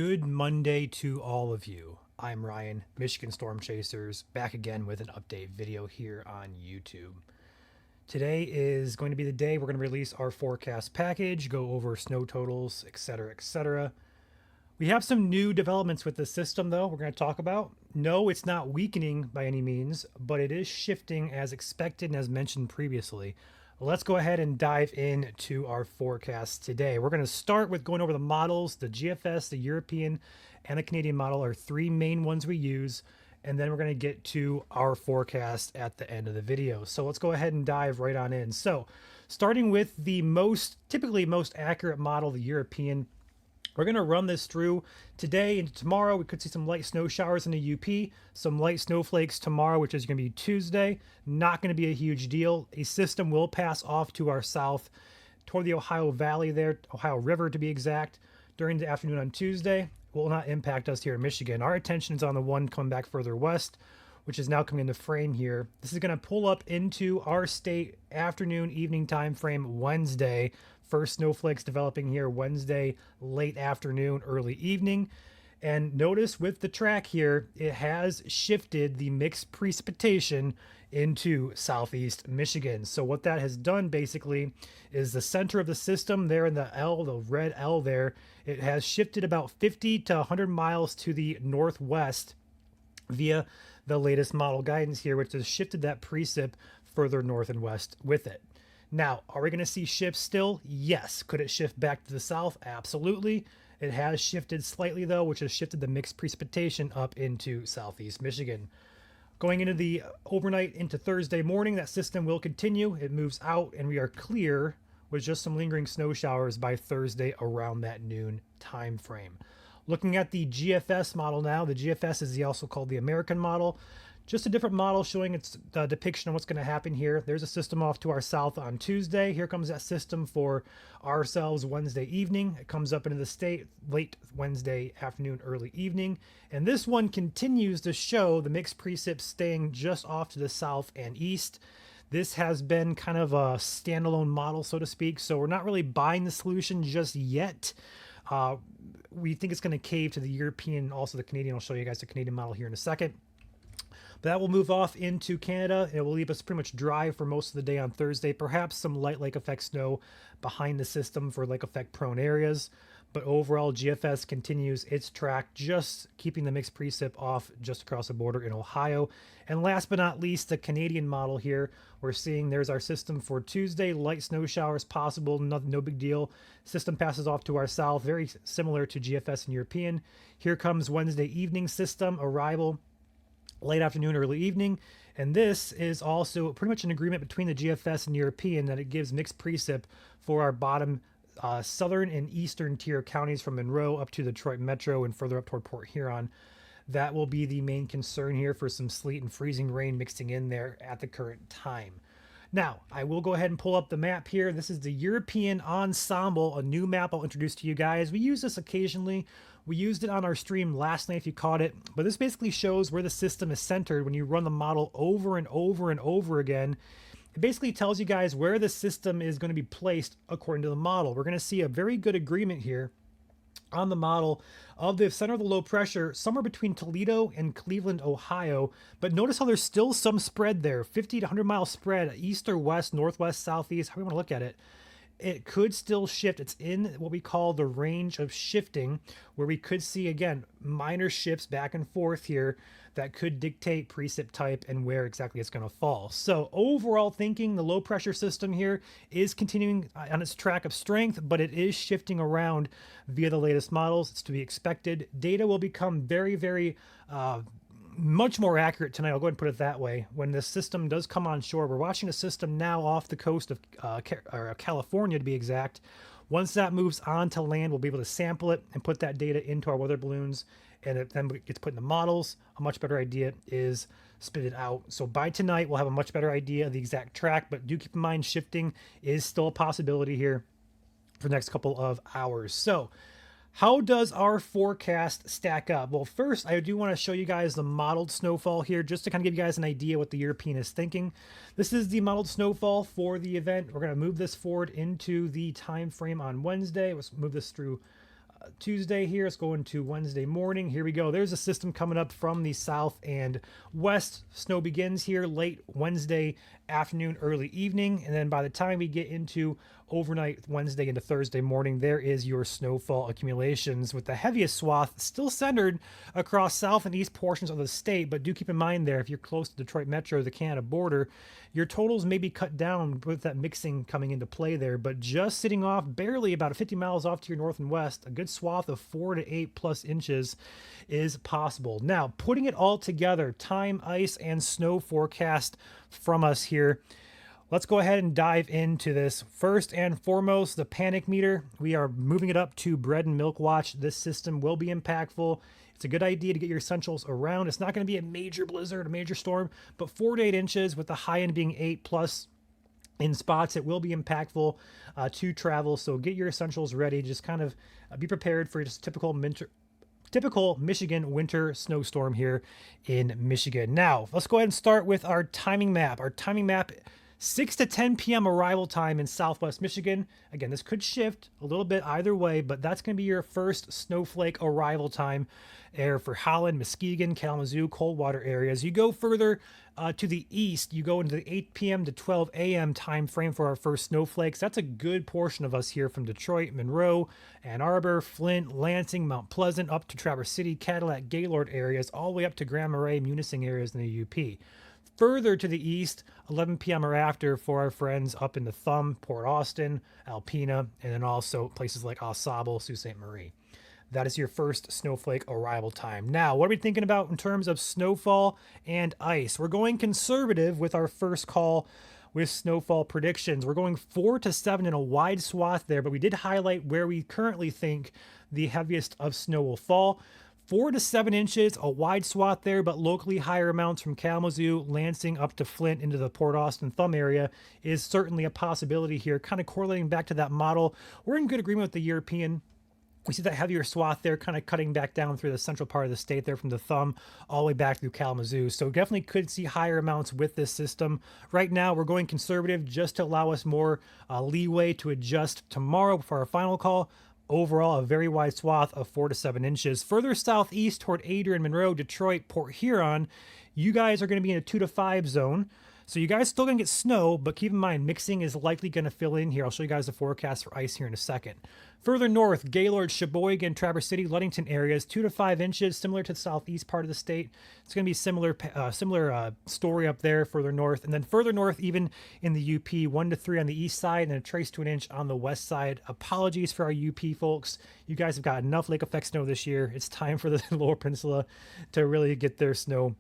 Good Monday to all of you. I'm Ryan, Michigan Storm Chasers, back again with an update video here on YouTube. Today is going to be the day we're going to release our forecast package, go over snow totals, etc., etc. We have some new developments with the system, though, we're going to talk about. No, it's not weakening by any means, but it is shifting as expected and as mentioned previously. Let's go ahead and dive into our forecast today. We're going to start with going over the models. The GFS, the European, and the Canadian model are three main ones we use. And then we're going to get to our forecast at the end of the video. So let's go ahead and dive right on in. So starting with the typically most accurate model, the European, we're going to run this through today and tomorrow. We could see some light snow showers in the UP, some light snowflakes tomorrow, which is going to be Tuesday. Not going to be a huge deal. A system will pass off to our south toward the Ohio Valley there, Ohio River to be exact, during the afternoon on Tuesday. Will not impact us here in Michigan. Our attention is on the one coming back further west, which is now coming into frame here. This is going to pull up into our state afternoon, evening time frame Wednesday. First snowflakes developing here Wednesday, late afternoon, early evening. And notice with the track here, it has shifted the mixed precipitation into southeast Michigan. So what that has done basically is the center of the system there in the L, the red L there, it has shifted about 50 to 100 miles to the northwest via the latest model guidance here, which has shifted that precip further north and west with it. Now, are we going to see shifts still? Yes. Could it shift back to the south? Absolutely. It has shifted slightly, though, which has shifted the mixed precipitation up into southeast Michigan. Going into the overnight into Thursday morning, that system will continue. It moves out, and we are clear with just some lingering snow showers by Thursday around that noon time frame. Looking at the GFS model now, the GFS is also called the American model. Just a different model showing its depiction of what's going to happen here. There's a system off to our south on Tuesday. Here comes that system for ourselves Wednesday evening. It comes up into the state late Wednesday afternoon, early evening. And this one continues to show the mixed precip staying just off to the south and east. This has been kind of a standalone model, so to speak. So we're not really buying the solution just yet. We think it's going to cave to the European and also the Canadian. I'll show you guys the Canadian model here in a second. But that will move off into Canada. It will leave us pretty much dry for most of the day on Thursday. Perhaps some light lake effect snow behind the system for lake effect prone areas. But overall, GFS continues its track, just keeping the mixed precip off just across the border in Ohio. And last but not least, the Canadian model here. We're seeing there's our system for Tuesday. Light snow showers possible, no big deal. System passes off to our south, very similar to GFS and European. Here comes Wednesday evening system arrival. Late afternoon, early evening. And this is also pretty much an agreement between the GFS and European that it gives mixed precip for our bottom southern and eastern tier counties from Monroe up to the Detroit Metro and further up toward Port Huron. That will be the main concern here for some sleet and freezing rain mixing in there at the current time. Now, I will go ahead and pull up the map here. This is the European Ensemble, a new map I'll introduce to you guys. We use this occasionally. We used it on our stream last night if you caught it, but this basically shows where the system is centered when you run the model over and over and over again. It basically tells you guys where the system is going to be placed according to the model. We're going to see a very good agreement here on the model of the center of the low pressure somewhere between Toledo and Cleveland, Ohio. But notice how there's still some spread there, 50 to 100 mile spread, east or west, northwest, southeast, how we want to look at it. It could still shift. It's in what we call the range of shifting, where we could see, again, minor shifts back and forth here that could dictate precip type and where exactly it's going to fall. So overall thinking, the low pressure system here is continuing on its track of strength, but it is shifting around via the latest models. It's to be expected. Data will become very much more accurate tonight. I'll go ahead and put it that way. When the system does come on shore, we're watching a system now off the coast of California to be exact. Once that moves on to land, we'll be able to sample it and put that data into our weather balloons, and it then gets put in the models. A much better idea is spit it out. So by tonight, we'll have a much better idea of the exact track, but do keep in mind shifting is still a possibility here for the next couple of hours. So how does our forecast stack up? Well, first, I do want to show you guys the modeled snowfall here, just to kind of give you guys an idea what the European is thinking. This is the modeled snowfall for the event. We're going to move this forward into the time frame on Wednesday. Let's move this through Tuesday here. Let's go into Wednesday morning. Here we go. There's a system coming up from the south and west. Snow begins here late Wednesday afternoon, early evening. And then by the time we get into overnight Wednesday into Thursday morning, there is your snowfall accumulations, with the heaviest swath still centered across south and east portions of the state. But do keep in mind there, if you're close to Detroit Metro, the Canada border, your totals may be cut down with that mixing coming into play there. But just sitting off barely about 50 miles off to your north and west, a good swath of 4 to 8 plus inches is possible. Now, putting it all together, time, ice, and snow forecast from us here. Let's go ahead and dive into this. First and foremost, the panic meter. We are moving it up to bread and milk watch. This system will be impactful. It's a good idea to get your essentials around. It's not going to be a major blizzard, a major storm, but 4 to 8 inches with the high end being 8 plus in spots. It will be impactful to travel. So get your essentials ready. Just kind of be prepared for just typical Michigan winter snowstorm here in Michigan. Now, let's go ahead and start with our timing map. Our timing map, 6 to 10 p.m. arrival time in southwest Michigan. Again, this could shift a little bit either way, but that's going to be your first snowflake arrival time there for Holland, Muskegon, Kalamazoo, Coldwater areas. You go further to the east, you go into the 8 p.m. to 12 a.m. time frame for our first snowflakes. That's a good portion of us here from Detroit, Monroe, Ann Arbor, Flint, Lansing, Mount Pleasant, up to Traverse City, Cadillac, Gaylord areas, all the way up to Grand Marais, Munising areas in the UP. Further to the east, 11 p.m. or after for our friends up in the Thumb, Port Austin, Alpena, and then also places like Au Sable, Sault Ste. Marie. That is your first snowflake arrival time. Now, what are we thinking about in terms of snowfall and ice? We're going conservative with our first call with snowfall predictions. We're going 4 to 7 in a wide swath there, but we did highlight where we currently think the heaviest of snow will fall. 4 to 7 inches, a wide swath there, but locally higher amounts from Kalamazoo, Lansing, up to Flint into the Port Austin Thumb area is certainly a possibility here. Kind of correlating back to that model. We're in good agreement with the European. We see that heavier swath there kind of cutting back down through the central part of the state there from the Thumb all the way back through Kalamazoo. So definitely could see higher amounts with this system. Right now, we're going conservative just to allow us more leeway to adjust tomorrow for our final call. Overall, a very wide swath of 4 to 7 inches. Further southeast toward Adrian, Monroe, Detroit, Port Huron, you guys are going to be in a 2 to 5 zone. So you guys still going to get snow, but keep in mind, mixing is likely going to fill in here. I'll show you guys the forecast for ice here in a second. Further north, Gaylord, Sheboygan, Traverse City, Ludington areas, 2 to 5 inches, similar to the southeast part of the state. It's going to be similar story up there further north. And then further north, even in the UP, 1 to 3 on the east side and a trace to an inch on the west side. Apologies for our UP folks. You guys have got enough lake effect snow this year. It's time for the Lower Peninsula to really get their snow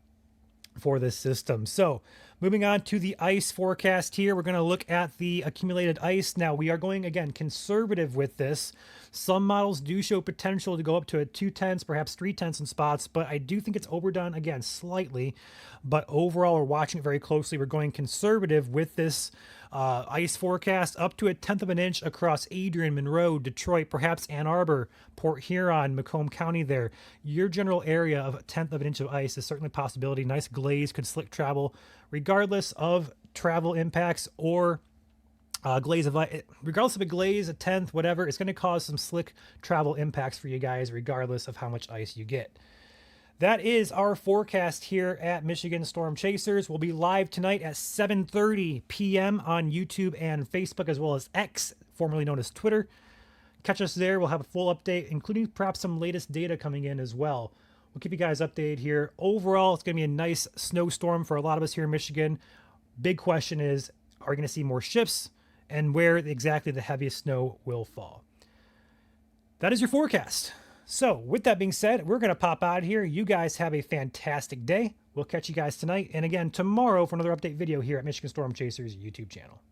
for this system. So moving on to the ice forecast here, we're going to look at the accumulated ice. Now we are going, again, conservative with this. Some models do show potential to go up to a 2/10, perhaps 3/10 in spots, but I do think it's overdone, again, slightly. But overall, we're watching it very closely. We're going conservative with this ice forecast, up to a 1/10 of an inch across Adrian, Monroe, Detroit, perhaps Ann Arbor, Port Huron, Macomb County there. Your general area of a 1/10 of an inch of ice is certainly a possibility. Nice glaze could slick travel, regardless of travel impacts or glaze of ice. Regardless of a glaze, a 1/10, whatever, it's going to cause some slick travel impacts for you guys, regardless of how much ice you get. That is our forecast here at Michigan Storm Chasers. We'll be live tonight at 7:30 p.m. on YouTube and Facebook, as well as X, formerly known as Twitter. Catch us there. We'll have a full update, including perhaps some latest data coming in as well. We'll keep you guys updated here. Overall, it's going to be a nice snowstorm for a lot of us here in Michigan. Big question is, are we going to see more shifts, and where exactly the heaviest snow will fall? That is your forecast. So with that being said, we're going to pop out here. You guys have a fantastic day. We'll catch you guys tonight and again tomorrow for another update video here at Michigan Storm Chasers YouTube channel.